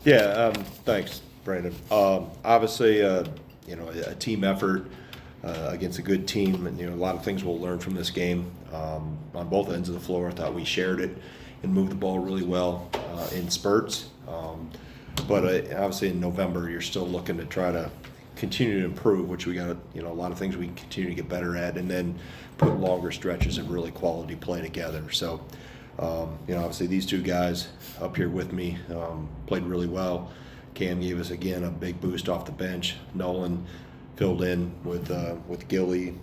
Yeah, thanks, Brandon. Obviously, a team effort against a good team, and a lot of things we'll learn from this game. On both ends of the floor, I thought we shared it and moved the ball really well in spurts. But obviously, in November, you're still looking to try to continue to improve, which we got a lot of things we can continue to get better at, and then put longer stretches of really quality play together. So. Obviously these two guys up here with me played really well. Cam gave us again a big boost off the bench. Nolan filled in with Gilly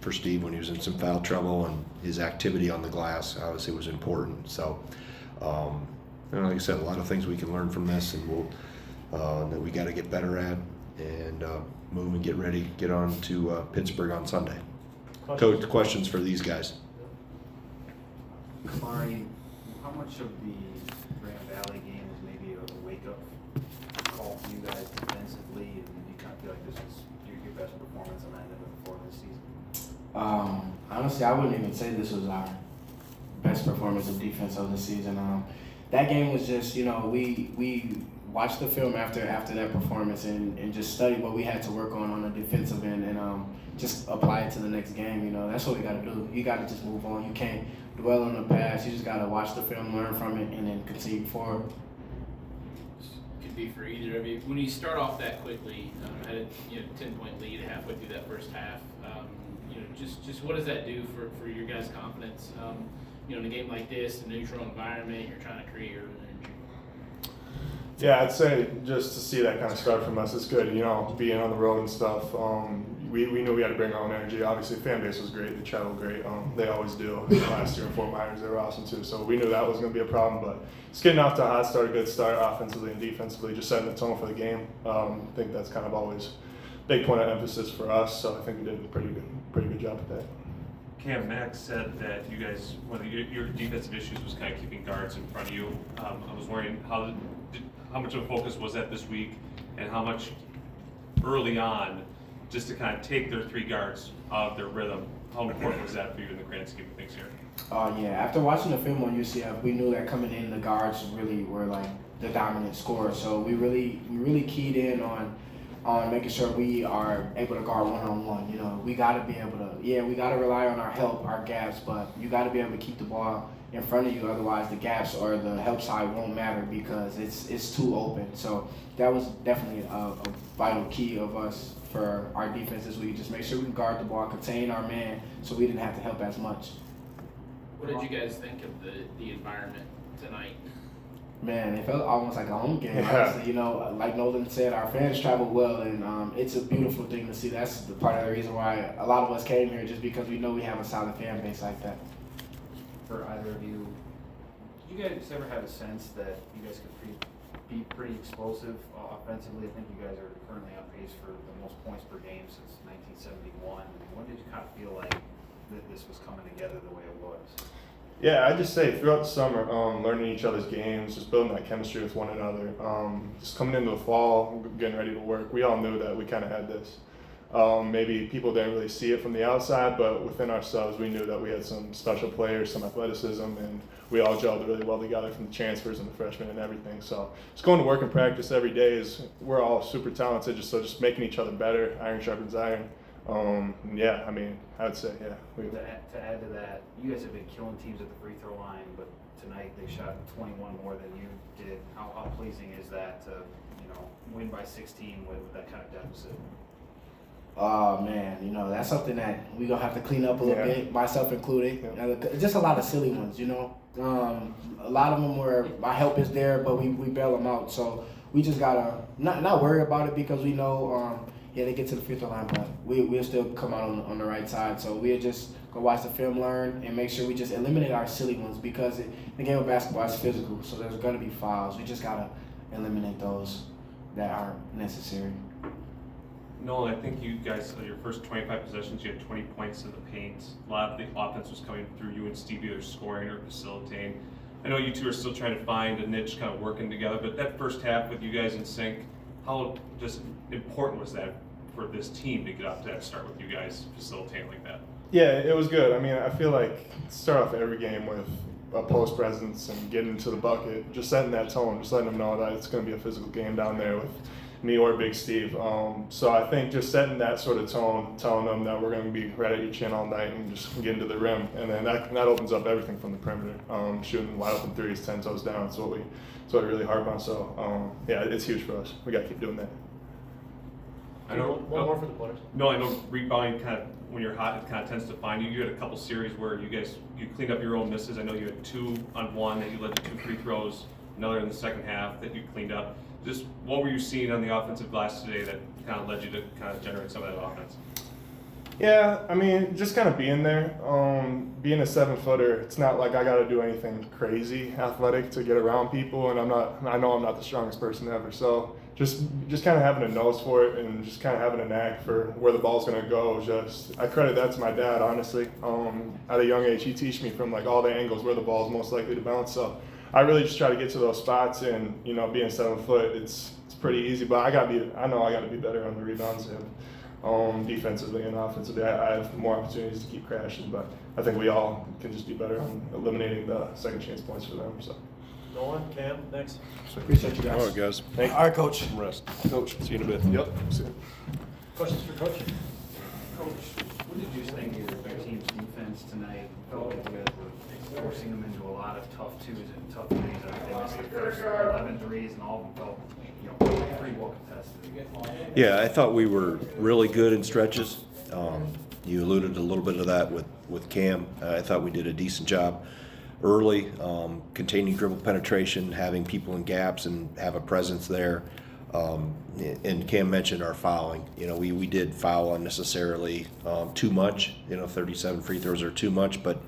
for Steve when he was in some foul trouble, and his activity on the glass obviously was important. So, like I said, a lot of things we can learn from this, and that we got to get better at, and move and get ready, get on to Pittsburgh on Sunday. Questions for these guys. Kamari, how much of the Grand Valley game was maybe a wake-up call for you guys defensively, and you kind of feel like this was your best performance on that end of the floor this season? Honestly, I wouldn't even say this was our best performance of defense of the season. That game was just, we watched the film after that performance and just studied what we had to work on the defensive end, and just apply it to the next game. That's what we got to do. You got to just move on. You can't dwell on the past. You just got to watch the film, learn from it, and then continue forward. Could be for either of you. When you start off that quickly, had a 10-point lead halfway through that first half, just what does that do for your guys' confidence? In a game like this, a neutral environment, you're trying to create your own energy. Yeah, I'd say just to see that kind of start from us, it's good. Being on the road and stuff. We knew we had to bring our own energy. Obviously, the fan base was great. They traveled great. They always do. Last year in Fort Myers, they were awesome too. So we knew that was going to be a problem. But it's getting off to a hot start, a good start offensively and defensively, just setting the tone for the game. I think that's kind of always a big point of emphasis for us. So I think we did a pretty good job with that. Cam, Max said that you guys, one of your defensive issues was kind of keeping guards in front of you. I was wondering how much of a focus was that this week, and how much early on, just to kind of take their three guards out of their rhythm, how important was that for you in the grand scheme of things here? Yeah, after watching the film on UCF, we knew that coming in, the guards really were like the dominant scorer. So we really keyed in on making sure we are able to guard one-on-one. We got to be able to, we got to rely on our help, our gaps, but you got to be able to keep the ball in front of you. Otherwise, the gaps or the help side won't matter because it's too open. So that was definitely a vital key of us for our defense this week. Just make sure we can guard the ball, contain our man, so we didn't have to help as much. What did you guys think of the environment tonight? Man, it felt almost like a home game. Yeah. Honestly, like Nolan said, our fans travel well, and it's a beautiful thing to see. That's the part of the reason why a lot of us came here, just because we know we have a solid fan base like that. For either of you, did you guys ever have a sense that you guys could be pretty explosive offensively? I think you guys are currently on pace for the most points per game since 1971. When did you kind of feel like that this was coming together the way it was? Yeah, I just say throughout the summer, learning each other's games, just building that chemistry with one another. Just coming into the fall, getting ready to work, we all knew that we kind of had this. Maybe people didn't really see it from the outside, but within ourselves, we knew that we had some special players, some athleticism, and we all gelled really well together from the transfers and the freshmen and everything. So just going to work and practice every day we're all super talented, just making each other better. Iron sharpens iron. I would say, yeah. To add to that, you guys have been killing teams at the free throw line, but tonight they shot 21 more than you did. How pleasing is that to, win by 16 with that kind of deficit? Oh man, that's something that we're gonna have to clean up a little bit, myself included. Just a lot of silly ones, a lot of them where my help is there, but we bail them out. So we just gotta not worry about it because we know, they get to the free throw line, but we'll still come out on the right side. So we'll just go watch the film, learn, and make sure we just eliminate our silly ones because the game of basketball is physical, so there's gonna be fouls. We just gotta eliminate those that aren't necessary. Nolan, I think you guys, your first 25 possessions, you had 20 points in the paint. A lot of the offense was coming through you and Steve, either scoring or facilitating. I know you two are still trying to find a niche, kind of working together, but that first half with you guys in sync, how just important was that for this team to get off to that start with you guys facilitating like that? Yeah, it was good. I feel like start off every game with a post presence and getting to the bucket, just setting that tone, just letting them know that it's going to be a physical game down there with me or Big Steve. So I think just setting that sort of tone, telling them that we're going to be right at your chin all night and just getting to the rim, and then that opens up everything from the perimeter. Shooting wide open threes, 10 toes down. That's what we really harp on. So yeah, it's huge for us. We got to keep doing that. I know. One more for the players. No, I know rebounding kind of, when you're hot, it kind of tends to find you. You had a couple series where you cleaned up your own misses. I know you had 2-on-1 that you led to 2 free throws, another in the second half that you cleaned up. Just what were you seeing on the offensive glass today that kind of led you to kind of generate some of that offense? Yeah, I mean, just kind of being there. Being a 7-footer, it's not like I got to do anything crazy athletic to get around people, and I know I'm not the strongest person ever. So just kind of having a nose for it and just kind of having a knack for where the ball's going to go. I credit that to my dad, honestly. At a young age, he teach me from like all the angles where the ball's most likely to bounce. So I really just try to get to those spots, and being 7 foot, it's pretty easy. But I know I got to be better on the rebounds and defensively and offensively. I have more opportunities to keep crashing, but I think we all can just do better on eliminating the second chance points for them. So. Nolan, Cam, thanks. Appreciate you guys. All right, guys. All right, Coach. Rest. Coach, see you in a bit. Yep. See you. Questions for Coach? Coach, what did you think of your team's defense tonight? Felt like you guys were forcing them into a lot of tough twos and tough threes. They missed the first 11 threes, and all of them felt, pretty well contested. Yeah, I thought we were really good in stretches. You alluded a little bit of that with Cam. I thought we did a decent job early, containing dribble penetration, having people in gaps and have a presence there. And Cam mentioned our fouling. We did foul unnecessarily too much. 37 free throws are too much, but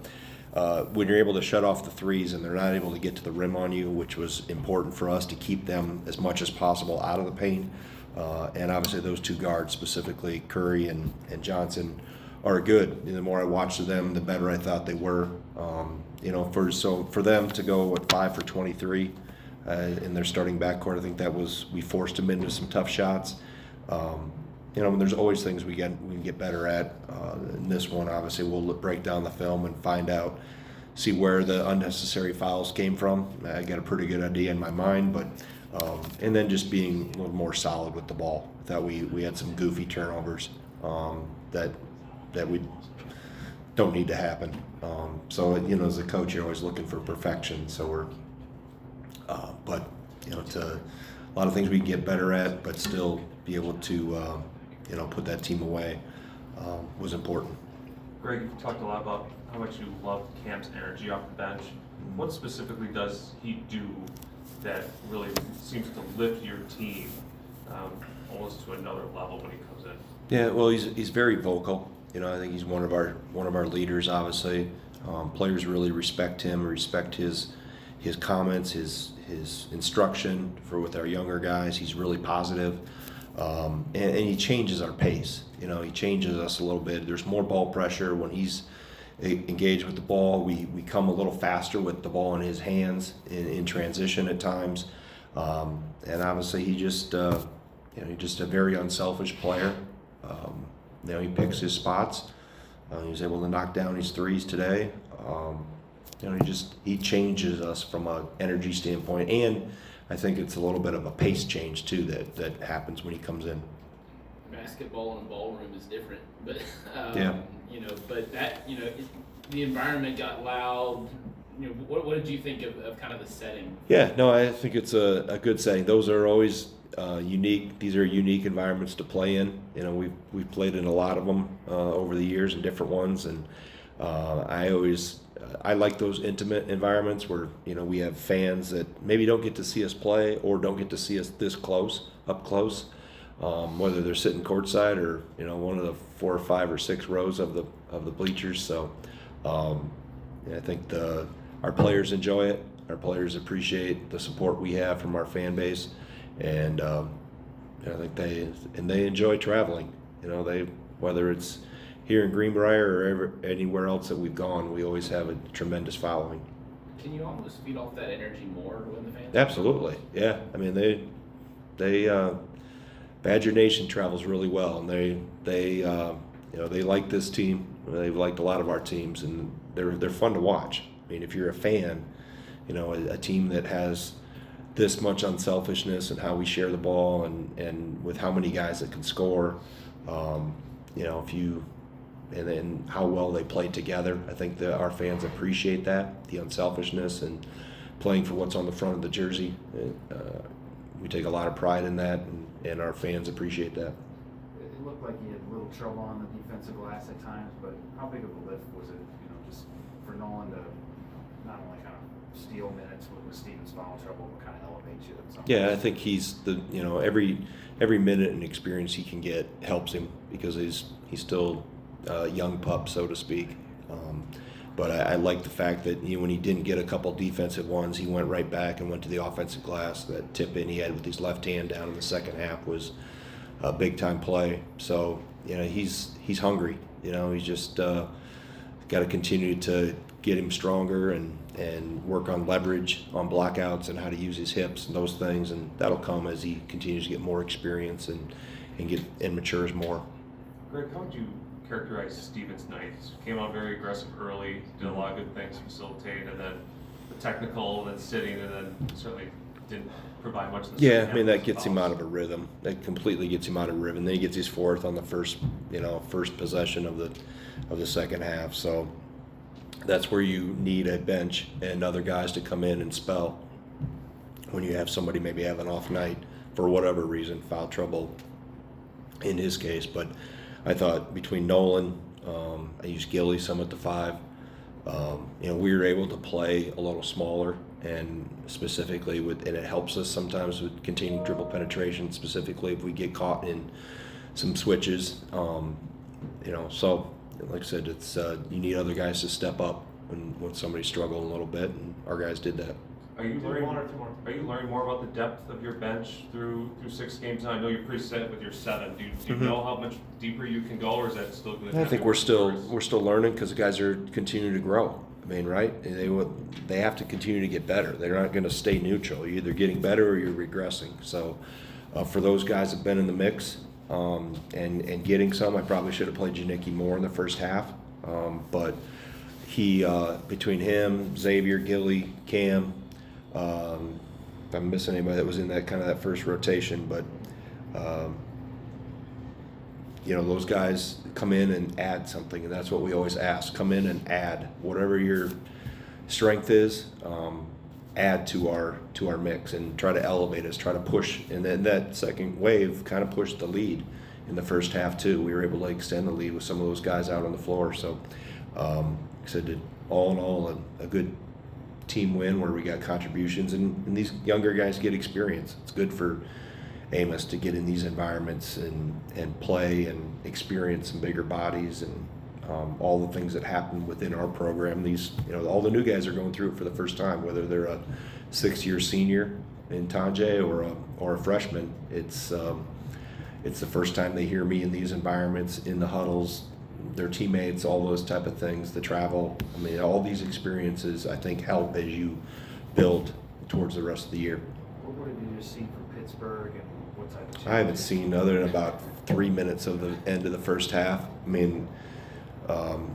when you're able to shut off the threes and they're not able to get to the rim on you, which was important for us to keep them as much as possible out of the paint. And obviously those 2 guards, specifically Curry and Johnson, are good. The more I watched them, the better I thought they were. For them to go 5 for 23 in their starting backcourt, I think we forced them into some tough shots. There's always things we can get better at. In this one, obviously, we'll break down the film and see where the unnecessary fouls came from. I got a pretty good idea in my mind, but and then just being a little more solid with the ball. I thought we had some goofy turnovers that we don't need to happen. As a coach, you're always looking for perfection. So a lot of things we can get better at, but still be able to, put that team away was important. Greg, you talked a lot about how much you love Cam's energy off the bench. What specifically does he do that really seems to lift your team almost to another level when he comes in? Yeah, well, he's very vocal. I think he's one of our leaders. Obviously, players really respect him, respect his comments, his instruction with our younger guys. He's really positive, and he changes our pace. He changes us a little bit. There's more ball pressure when he's engaged with the ball. We come a little faster with the ball in his hands in transition at times, and obviously he's just a very unselfish player. He picks his spots. He was able to knock down his threes today. He changes us from an energy standpoint, and I think it's a little bit of a pace change too that happens when he comes in. Basketball in a ballroom is different, but Yeah. But that the environment got loud. What did you think of kind of the setting? Yeah, no, I think it's a good setting. Those are always unique. These are unique environments to play in. We've played in a lot of them over the years and different ones, and I like those intimate environments where we have fans that maybe don't get to see us play or don't get to see us up close, whether they're sitting courtside or one of the 4 or 5 or 6 rows of the bleachers. So I think our players enjoy it. Our players appreciate the support we have from our fan base, and I think they enjoy traveling. Whether it's here in Greenbrier or anywhere else that we've gone, we always have a tremendous following. Can you almost feed off that energy more when the fans? Absolutely, yeah. I mean, they Badger Nation travels really well, and they like this team. They've liked a lot of our teams, and they're fun to watch. I mean, if you're a fan, you know, a team that has this much unselfishness and how we share the ball and with how many guys that can score, you know, and then how well they play together. I think that our fans appreciate that, the unselfishness and playing for what's on the front of the jersey. We take a lot of pride in that, and our fans appreciate that. It looked like he had a little trouble on the defensive glass at times, but how big of a lift was it, you know, just for Nolan to not only kind of steal minutes with Steven's foul trouble, but kind of elevate you at some Yeah, I point? think he's you know, every minute and experience he can get helps him because he's still a young pup, so to speak. But I like the fact that when he didn't get a couple defensive ones, he went right back and went to the offensive glass. That tip in he had with his left hand down in the second half was a big time play. So he's hungry. He's just got to continue to get him stronger and work on leverage, on blockouts, and how to use his hips and those things. And that'll come as he continues to get more experience and matures more. Greg, how would you characterize Steven's night? Came out very aggressive early, did a lot of good things, facilitate, and then the technical, and then sitting, and then certainly didn't provide much. In the second Yeah, I mean half that gets him out of a rhythm. That completely gets him out of a rhythm. Then he gets his fourth on the first possession of the second half. So that's where you need a bench and other guys to come in and spell when you have somebody maybe have an off night for whatever reason, foul trouble in his case. But I thought between Nolan, I used Gilly some at the 5. We were able to play a little smaller, and specifically and it helps us sometimes with continued dribble penetration. Specifically, if we get caught in some switches, So, like I said, it's you need other guys to step up when somebody's struggling a little bit, and our guys did that. Are you Do learning one or two more? Are you learning more about the depth of your bench through 6 games now? I know you're pretty set with your 7. Do you know how much deeper you can go, or is that still going to? I think we're still learning because the guys are continuing to grow. I mean, right? They have to continue to get better. They're not going to stay neutral. You're either getting better or you're regressing. So, for those guys that have been in the mix and getting some, I probably should have played Janicki more in the first half. But he between him, Xavier, Gilly, Cam. If I'm missing anybody that was in that first rotation, but those guys come in and add something, and that's what we always ask. Come in and add whatever your strength is. Add to our mix and try to elevate us, try to push. And then that second wave kind of pushed the lead in the first half too. We were able to extend the lead with some of those guys out on the floor. So, all in all, a good team win where we got contributions and these younger guys get experience. It's good for Amos to get in these environments and play and experience some bigger bodies and all the things that happen within our program. These all the new guys are going through it for the first time, whether they're a 6-year senior in Tanjay or a freshman. It's the first time they hear me in these environments, in the huddles, their teammates, all those type of things, the travel. I mean, all these experiences, I think, help as you build towards the rest of the year. What have you just seen from Pittsburgh, and what type of changes? I haven't seen other than about 3 minutes of the end of the first half. I mean,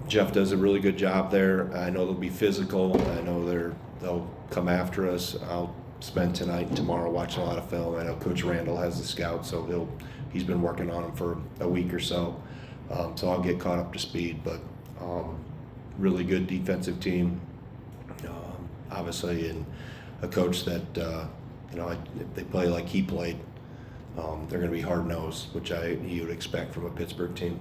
Jeff does a really good job there. I know they'll be physical. I know they'll come after us. I'll spend tonight and tomorrow watching a lot of film. I know Coach Randall has the scout, so he's been working on them for a week or so. So I'll get caught up to speed, but really good defensive team, obviously, and a coach that if they play like he played, they're going to be hard-nosed, which he would expect from a Pittsburgh team.